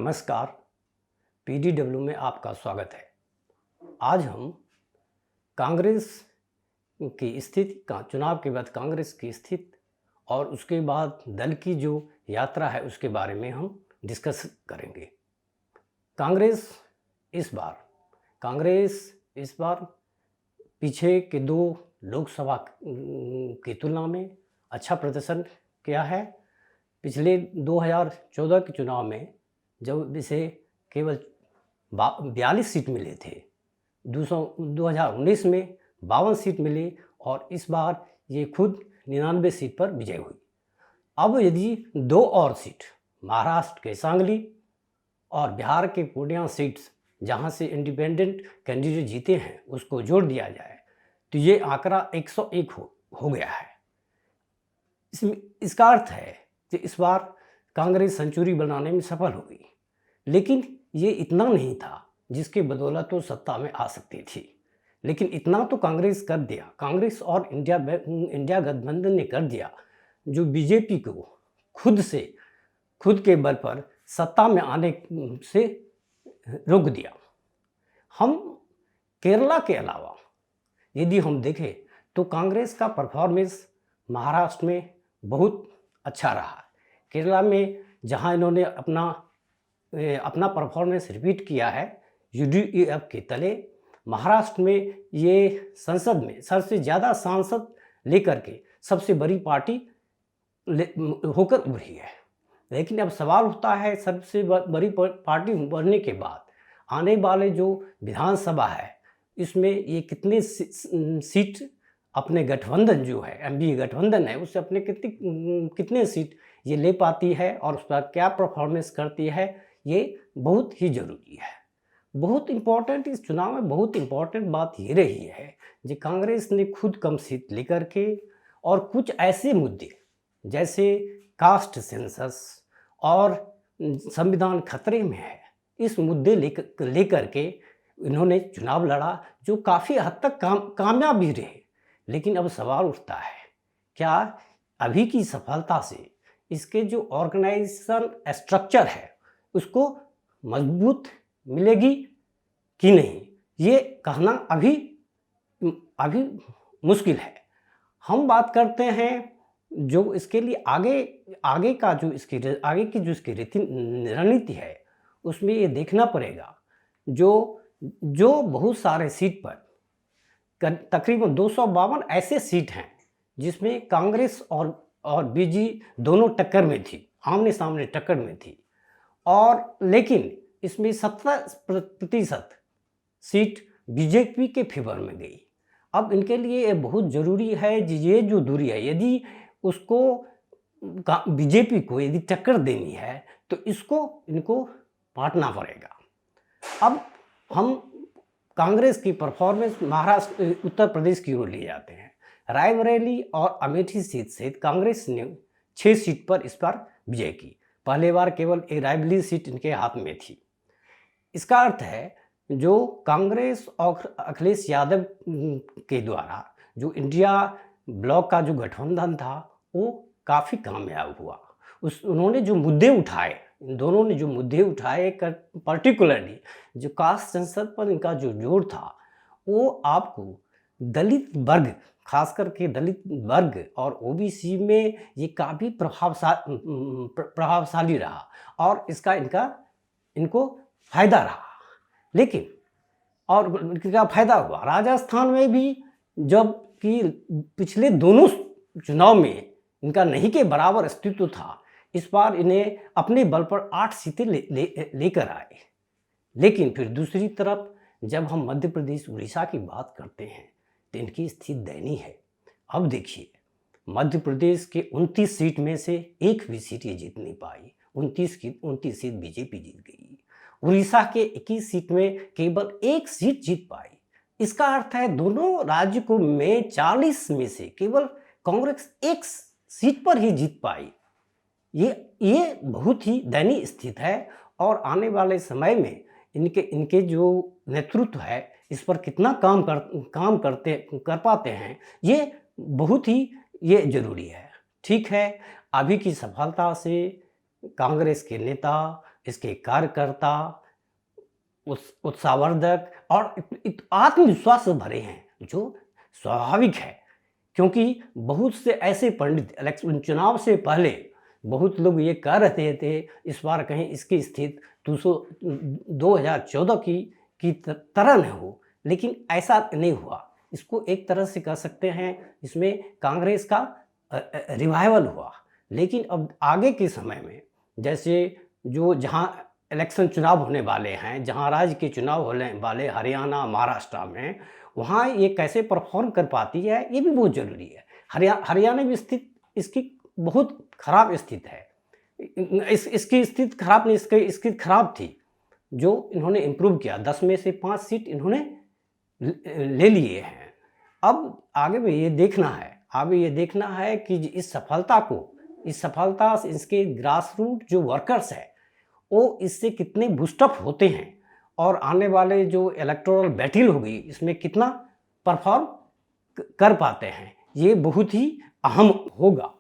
नमस्कार। पीडीडब्ल्यू में आपका स्वागत है। आज हम कांग्रेस की स्थिति का चुनाव के बाद कांग्रेस की स्थिति और उसके बाद दल की जो यात्रा है उसके बारे में हम डिस्कस करेंगे। कांग्रेस इस बार पीछे के दो लोकसभा की तुलना में अच्छा प्रदर्शन किया है। पिछले 2014 के चुनाव में जब इसे केवल 42 सीट मिले थे, 2019 में 52 सीट मिली और इस बार ये खुद 99 सीट पर विजय हुई। अब यदि दो और सीट महाराष्ट्र के सांगली और बिहार के पूर्णिया सीट्स जहां से इंडिपेंडेंट कैंडिडेट जीते हैं उसको जोड़ दिया जाए तो ये आंकड़ा 101 हो गया है। इसका अर्थ है कि इस बार कांग्रेस सेंचुरी बनाने में सफल हुई, लेकिन ये इतना नहीं था जिसके बदौलत वो सत्ता में आ सकती थी। लेकिन इतना तो कांग्रेस कर दिया, कांग्रेस और इंडिया गठबंधन ने कर दिया जो बीजेपी को खुद के बल पर सत्ता में आने से रोक दिया। हम केरला के अलावा यदि हम देखें तो कांग्रेस का परफॉर्मेंस महाराष्ट्र में बहुत अच्छा रहा। केरला में जहां इन्होंने अपना परफॉर्मेंस रिपीट किया है यूडीएफ के तले, महाराष्ट्र में ये संसद में सबसे ज़्यादा सांसद लेकर के सबसे बड़ी पार्टी होकर उभरी है। लेकिन अब सवाल उठता है सबसे बड़ी पार्टी बनने के बाद आने वाले जो विधानसभा है इसमें ये कितने सीट अपने गठबंधन जो है एमबीए गठबंधन है उससे अपने कितने सीट ये ले पाती है और उस पर क्या परफॉर्मेंस करती है, ये बहुत ही ज़रूरी है। बहुत इम्पोर्टेंट इस चुनाव में बहुत इम्पोर्टेंट बात ये रही है कि कांग्रेस ने खुद कम सीट लेकर के और कुछ ऐसे मुद्दे जैसे कास्ट सेंसस और संविधान खतरे में है, इस मुद्दे लेकर के इन्होंने चुनाव लड़ा जो काफ़ी हद तक कामयाब भी रहे। लेकिन अब सवाल उठता है क्या अभी की सफलता से इसके जो ऑर्गेनाइजेशन स्ट्रक्चर है उसको मजबूत मिलेगी कि नहीं, ये कहना अभी मुश्किल है। हम बात करते हैं जो इसके लिए आगे की जो इसकी रणनीति है उसमें ये देखना पड़ेगा जो बहुत सारे सीट पर तकरीबन 252 ऐसे सीट हैं जिसमें कांग्रेस और बीजी दोनों टक्कर में थी, आमने सामने टक्कर में थी, और लेकिन इसमें 70% सीट बीजेपी के फेवर में गई। अब इनके लिए ये बहुत ज़रूरी है ये जो दूरी है यदि उसको बीजेपी को यदि टक्कर देनी है तो इनको बांटना पड़ेगा। अब हम कांग्रेस की परफॉर्मेंस महाराष्ट्र उत्तर प्रदेश की ओर ले जाते हैं। रायबरेली और अमेठी सीट से कांग्रेस ने 6 सीट पर इस बार विजय की। पहले बार केवल एक रायबरेली सीट इनके हाथ में थी। इसका अर्थ है जो कांग्रेस और अखिलेश यादव के द्वारा जो इंडिया ब्लॉक का जो गठबंधन था वो काफ़ी कामयाब हुआ। उन्होंने जो मुद्दे उठाए, इन दोनों ने जो मुद्दे उठाए पर्टिकुलरली जो कास्ट सेंसस पर इनका जो जोर था वो आपको दलित वर्ग, खास करके दलित वर्ग और ओबीसी में ये काफ़ी प्रभावशाली रहा और इनको फायदा रहा। लेकिन और इनका फायदा हुआ राजस्थान में भी, जब कि पिछले दोनों चुनाव में इनका नहीं के बराबर अस्तित्व था, इस बार इन्हें अपने बल पर 8 सीटें लेकर आए। लेकिन फिर दूसरी तरफ जब हम मध्य प्रदेश उड़ीसा की बात करते हैं तो इनकी स्थिति दयनीय है। अब देखिए मध्य प्रदेश के 29 सीट में से एक भी सीट ये जीत नहीं पाई, 29 सीट बीजेपी जीत गई। उड़ीसा के 21 सीट में केवल एक सीट जीत पाई। इसका अर्थ है दोनों राज्य को में 40 में से केवल कांग्रेस एक सीट पर ही जीत पाई। ये बहुत ही दयनीय स्थिति है और आने वाले समय में इनके जो नेतृत्व है इस पर कितना काम कर पाते हैं ये बहुत ही ज़रूरी है। ठीक है, अभी की सफलता से कांग्रेस के नेता इसके कार्यकर्ता उत्साहवर्धक और आत्मविश्वास से भरे हैं, जो स्वाभाविक है, क्योंकि बहुत से ऐसे पंडित इलेक्शन चुनाव से पहले बहुत लोग ये कह रहे थे इस बार कहीं इसकी स्थिति 2014 की तरह न हो, लेकिन ऐसा नहीं हुआ। इसको एक तरह से कह सकते हैं इसमें कांग्रेस का रिवाइवल हुआ। लेकिन अब आगे के समय में जैसे जो जहाँ इलेक्शन चुनाव होने वाले हैं, जहाँ राज्य के चुनाव होने वाले हरियाणा महाराष्ट्र में, वहाँ ये कैसे परफॉर्म कर पाती है ये भी बहुत ज़रूरी है। हरियाणा में स्थिति इसकी बहुत ख़राब स्थिति है। इसकी स्थिति खराब नहीं, इसकी स्थिति खराब थी, जो इन्होंने इम्प्रूव किया। 10 में से 5 सीट इन्होंने ले लिए हैं। अब आगे भी ये देखना है कि इस सफलता से इसके ग्रास रूट जो वर्कर्स है वो इससे कितने बूस्टअप होते हैं और आने वाले जो इलेक्टोरल बैटल होगी इसमें कितना परफॉर्म कर पाते हैं, ये बहुत ही अहम होगा।